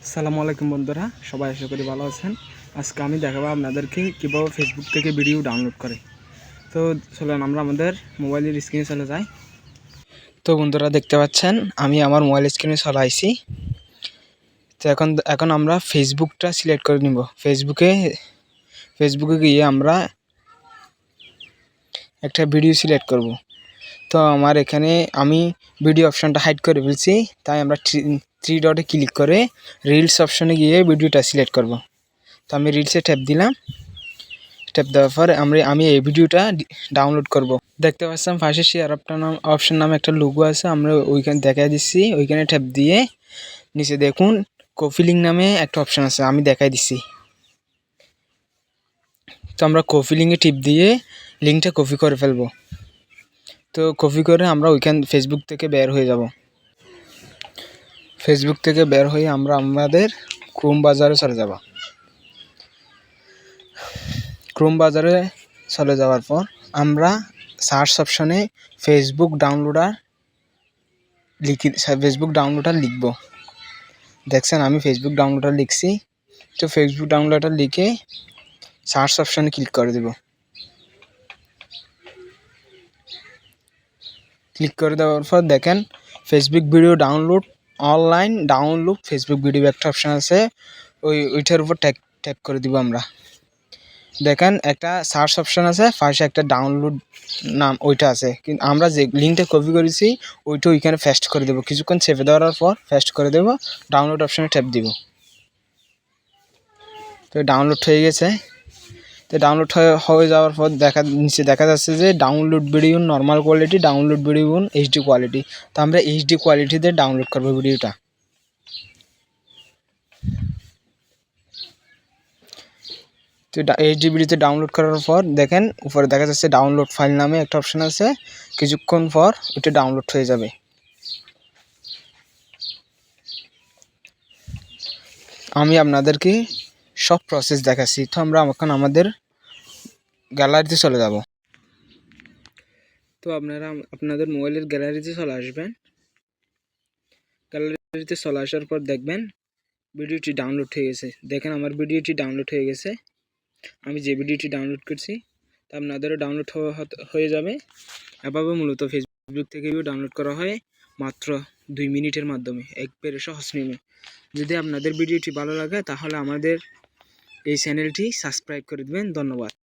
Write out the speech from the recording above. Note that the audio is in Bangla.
আসসালামু আলাইকুম বন্ধুরা, সবাই আশা করি ভালো আছেন। আজকে আমি দেখাবো আপনাদেরকে কীভাবে ফেসবুক থেকে ভিডিও ডাউনলোড করে। তো চলেন আমরা আমাদের মোবাইলের স্ক্রিনে চলে যাই। তো বন্ধুরা দেখতে পাচ্ছেন আমি আমার মোবাইল স্ক্রিনে চলে আইছি। তো এখন আমরা ফেসবুকটা সিলেক্ট করে নিব। ফেসবুকে গিয়ে আমরা একটা ভিডিও সিলেক্ট করব। তো আমার এখানে আমি ভিডিও অপশানটা হাইড করে ফেলছি, তাই আমরা থ্রি ডটে ক্লিক করে রিলস অপশানে গিয়ে ভিডিওটা সিলেক্ট করব। তো আমি রিলসে ট্যাপ দিলাম। ট্যাপ দেওয়ার পর আমি এই ভিডিওটা ডাউনলোড করব। দেখতে পাচ্ছেন পাশে শেয়ার অপশন নামে একটা লোগো আছে, আমরা ওইখানে দেখা দিচ্ছি। ওইখানে ট্যাপ দিয়ে নিচে দেখুন কপি লিঙ্ক নামে একটা অপশান আছে, আমি দেখাই দিচ্ছি। তো আমরা কপি লিঙ্কে টিপ দিয়ে লিঙ্কটা কপি করে ফেলবো। তো কপি করে আমরা ওইখান ফেসবুক থেকে বের হয়ে যাব। ফেসবুক থেকে বের হয়ে আমরা আমাদের ক্রোম বাজারে চলে যাব। ক্রোম বাজারে চলে যাওয়ার পর আমরা সার্চ অপশনে ফেসবুক ডাউনলোডার লিখব। দেখছেন আমি ফেসবুক ডাউনলোডার লিখছি। তো ফেসবুক ডাউনলোডার লিখে সার্চ অপশনে ক্লিক করে দেব। ক্লিক করে দেওয়ার পর দেখেন Facebook video download online download Facebook video একটা অপশান আছে, ওইটার উপর ট্যাপ করে দিব আমরা। দেখেন একটা সার্চ অপশান আছে, ফার্স্টে একটা ডাউনলোড নাম ওইটা আছে, কিন্তু আমরা যে লিঙ্কটা কপি করেছি ওইটা ওইখানে পেস্ট করে দেবো। কিছুক্ষণ চেপে দেওয়ার পর পেস্ট করে দেবো, ডাউনলোড অপশানে ট্যাপ দিব। তো ডাউনলোড হয়ে গেছে। তো ডাউনলোড হয়ে যাওয়ার পর নিচে দেখা যাচ্ছে যে download video normal quality, download video HD quality. তো আমরা এইচডি কোয়ালিটিতে ডাউনলোড করবো ভিডিওটা। তো এইচডি ভিডিওতে ডাউনলোড করার পর দেখেন উপরে দেখা যাচ্ছে ডাউনলোড ফাইল নামে একটা অপশান আছে, কিছুক্ষণ পর ওইটা ডাউনলোড হয়ে যাবে। আমি আপনাদেরকে সব প্রসেস দেখাচ্ছি। তো আমরা এখন আমাদের গ্যালারিতে চলে যাব। তো আপনারা আপনাদের মোবাইলের গ্যালারিতে চলে আসবেন। গ্যালারিতে চলে আসার পর দেখবেন ভিডিওটি ডাউনলোড হয়ে গেছে। দেখেন আমার ভিডিওটি ডাউনলোড হয়ে গেছে। আমি যে ভিডিওটি ডাউনলোড করছি তা আপনাদেরও ডাউনলোড হয়ে যাবে। এভাবে মূলত ফেসবুক থেকে ডাউনলোড করা হয় মাত্র 2 মিনিটের মাধ্যমে, একবারে সহজ নিয়মে। যদি আপনাদের ভিডিওটি ভালো লাগে তাহলে আমাদের এই চ্যানেলটি সাবস্ক্রাইব করে দেবেন। ধন্যবাদ।